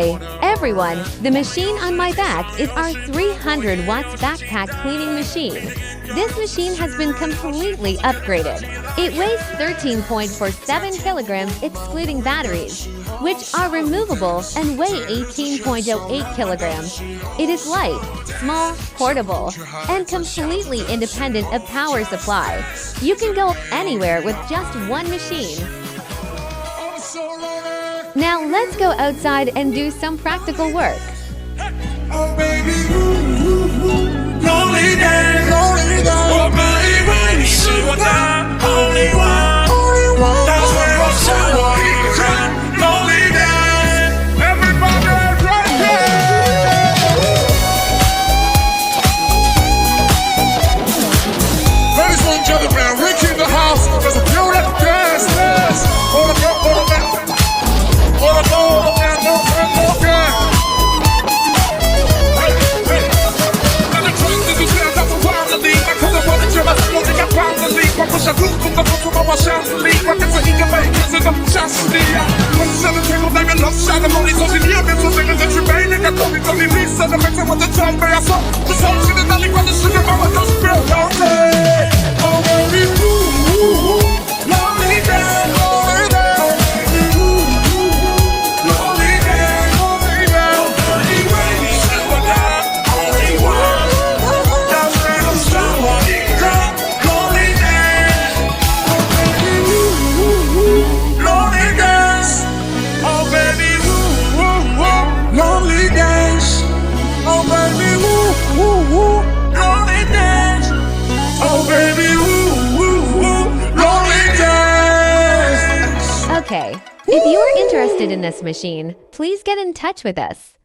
Hi, everyone! The machine on my back is our 300 watts backpack cleaning machine. This machine has been completely upgraded. It weighs 13.47 kilograms excluding batteries, which are removable and weigh 18.08 kilograms. It is light, small, portable, and completely independent of power supply. You can go anywhere with just one machine. Now let's go outside and do some practical work. Oh baby, lonely days, oh baby, she was the only one. That's where I'm so lonely days. Everybody right here. Ladies and gentlemen, Ricky in the house. There's a beautiful dance. Hold up, hold up, hold up. Okay, if you're interested in this machine, please get in touch with us.